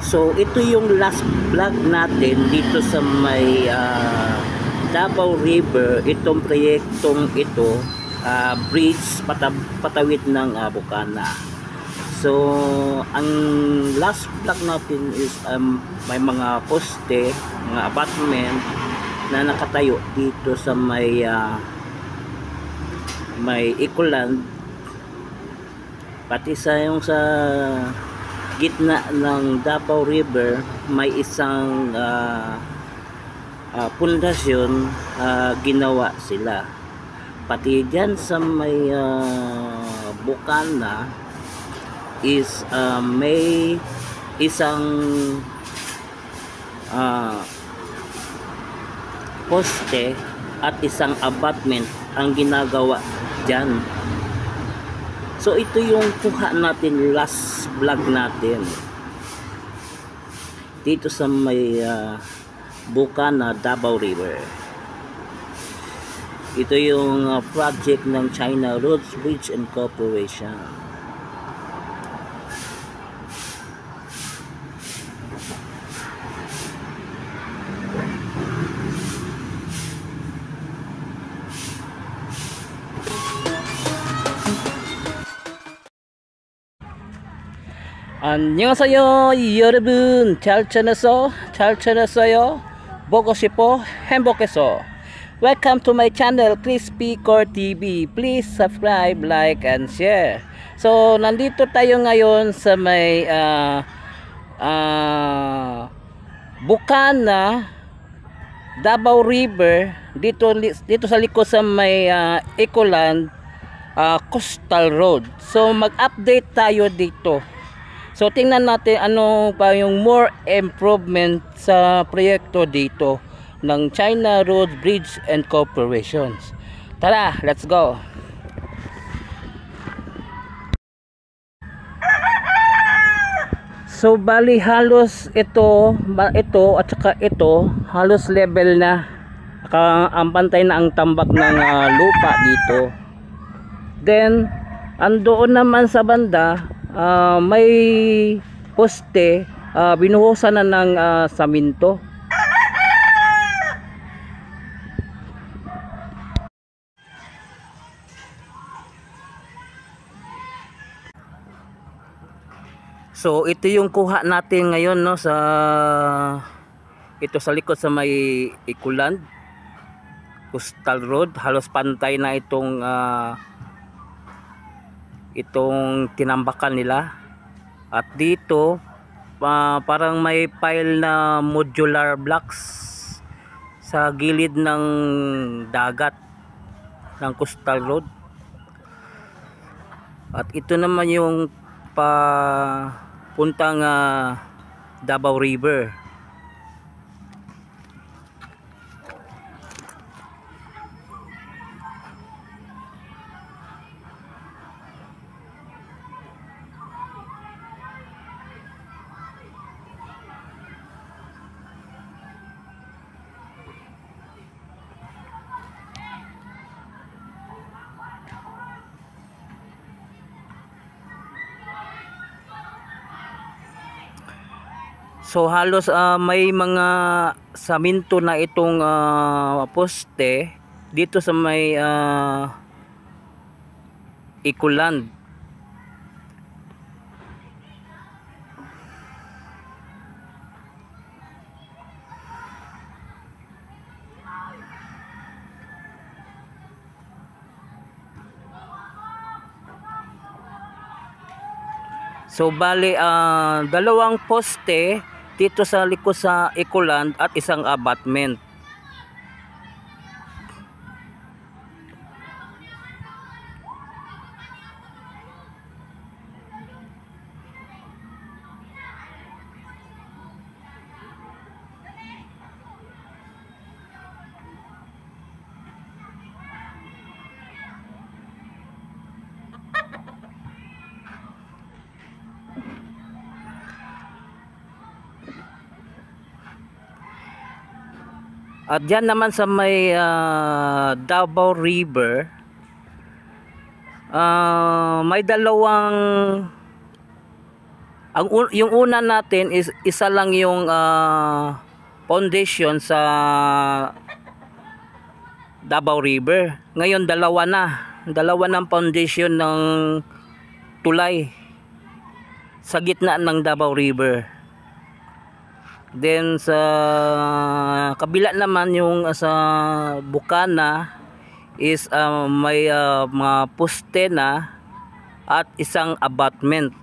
So ito yung last vlog natin dito sa may Davao River. Itong proyektong ito, bridge patawid ng Bukana. So ang last vlog natin is may mga poste, mga apartment na nakatayo dito sa may Ecoland, pati sa gitna ng Davao River may isang pundasyon ginawa sila. Pati dyan sa may Bukana is may isang poste at isang abutment ang ginagawa dyan. So ito yung kuha natin last vlog natin dito sa may Bukana, Davao River. Ito yung project ng China Roads Bridge and Corporation. 안녕하세요 여러분, 잘 지냈어요? 보고 싶어 행복해서. Welcome to my channel Crispy Core TV. Please subscribe, like and share. So nandito tayo ngayon sa may Bukana, Davao River, dito sa likod sa may Ecoland Coastal Road. So mag-update tayo dito. So tingnan natin ano pa yung more improvement sa proyekto dito ng China Road Bridge and Corporations. Tara, let's go. So bali halos ito at saka ito halos level na. Ang pantay na ang tambak ng lupa dito. Then andoon naman sa banda may poste, binuhusan na ng saminto. So ito yung kuha natin ngayon, no, sa likod sa may Ecoland Coastal Road. Halos pantay na itong tinambakan nila. At dito parang may pile na modular blocks sa gilid ng dagat ng Coastal Road. At ito naman yung papuntang Davao River. So halos may mga saminto na itong poste dito sa may Ecoland. So bali dalawang poste dito sa likod sa Ecoland at isang abutment. At dyan naman sa may Davao River, may dalawang Yung una natin is isa lang yung foundation sa Davao River. Ngayon dalawa ng foundation ng tulay sa gitna ng Davao River. Then sa kabila naman yung sa Bukana is may mga poste na at isang abutment.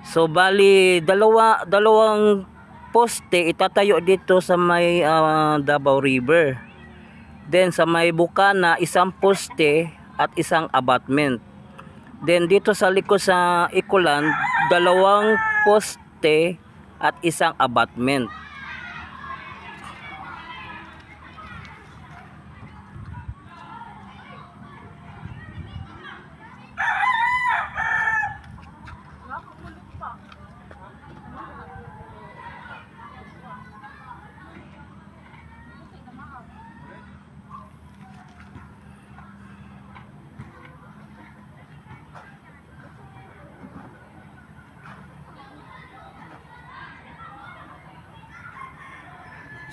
So bali dalawang poste itatayo dito sa may Davao River. Then sa may Bukana isang poste at isang abutment. Then dito sa likod sa Ecoland dalawang poste at isang abutment.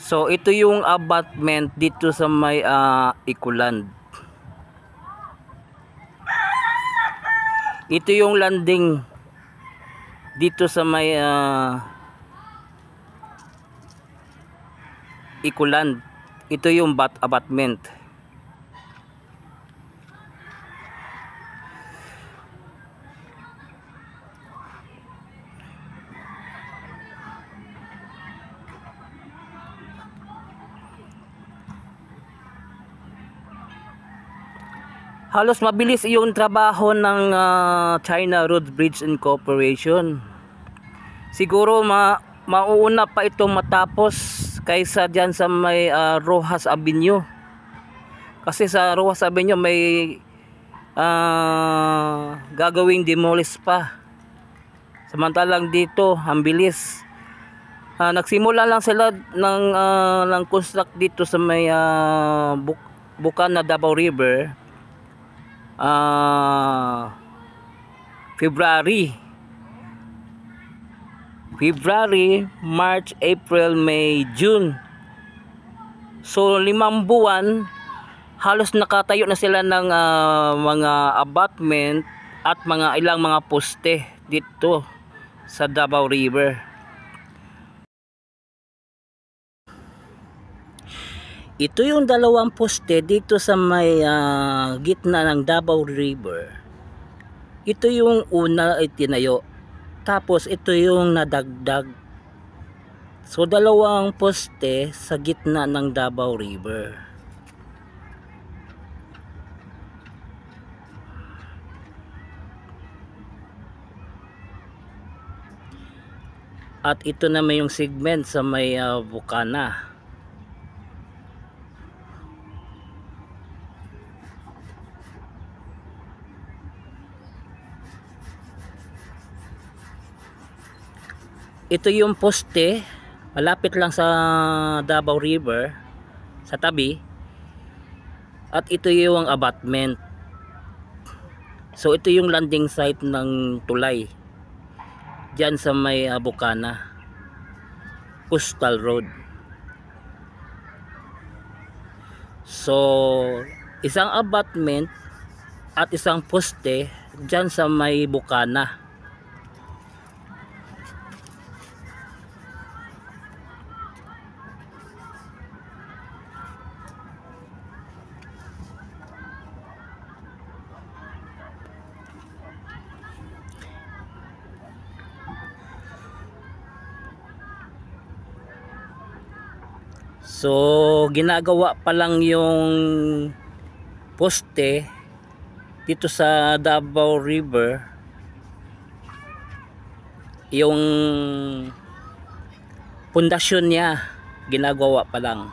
So ito yung abutment dito sa may Ecoland. Ito yung landing dito sa may Ecoland. Ito yung abutment. Halos mabilis yung trabaho ng China Road Bridge Incorporation. Siguro mauuna pa itong matapos kaysa dyan sa may Rojas Avenue. Kasi sa Rojas Avenue may gagawing demolish pa. Samantalang dito ang bilis. Nagsimula lang sila ng construct dito sa may Bukana Davao River February, March, April, May, June. So 5 buwan halos nakatayo na sila ng mga abutment at ilang mga poste dito sa Davao River. Ito yung dalawang poste dito sa may gitna ng Davao River. Ito yung una ay tinayo. Tapos ito yung nadagdag. So dalawang poste sa gitna ng Davao River. At ito naman yung segment sa may Bukana. Ito yung poste, malapit lang sa Davao River, sa tabi. At ito yung abutment. So ito yung landing site ng tulay. Diyan sa may Bukana, Coastal Road. So isang abutment at isang poste diyan sa may Bukana. So ginagawa pa lang yung poste dito sa Davao River. Yung pundasyon niya ginagawa pa lang.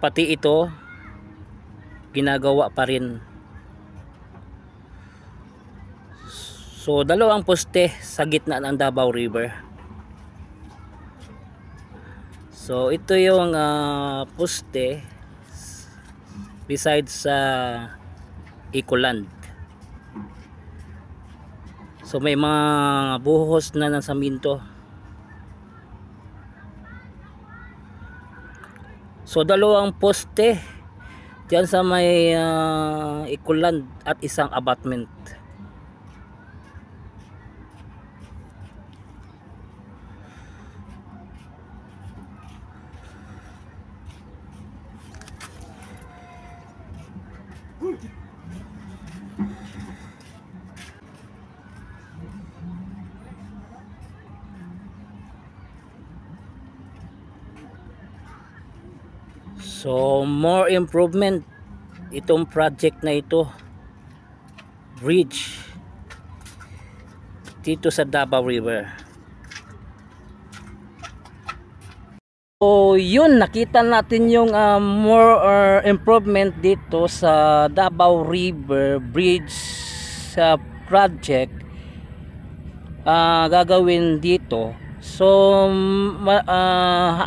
Pati ito ginagawa pa rin. So dalawang poste sa gitna ng Davao River. So ito yung poste besides sa Ecoland. So may mga buhos na ng saminto. So dalawang poste diyan sa may Ecoland at isang abutment. So more improvement itong project na ito, bridge dito sa Davao River. So yun, nakita natin yung more improvement dito sa Davao River Bridge sa project gagawin dito. So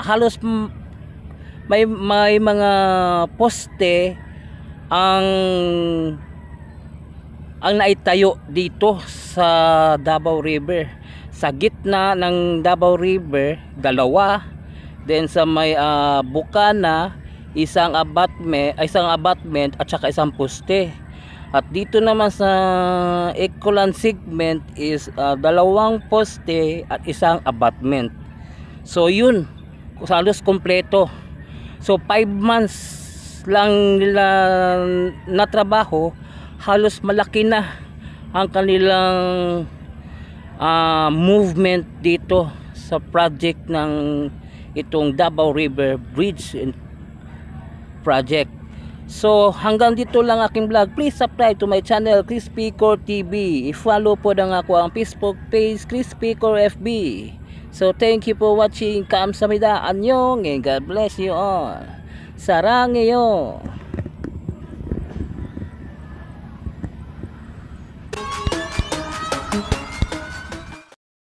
halos may mga poste ang naitayo dito sa Davao River. Sa gitna ng Davao River, dalawa. Then sa may Bukana, isang abutment at saka isang poste. At dito naman sa Ecoland segment is dalawang poste at isang abutment. So yun, halos kompleto. So 5 months lang nila natrabaho, halos malaki na ang kanilang movement dito sa project ng itong Davao River Bridge project. So hanggang dito lang aking vlog. Please subscribe to my channel Crispy Core TV. I-follow po na ako ang Facebook page Crispy Core FB. So thank you for watching. Kamsahamnida, annyeong, and God bless you all. Saranghayo.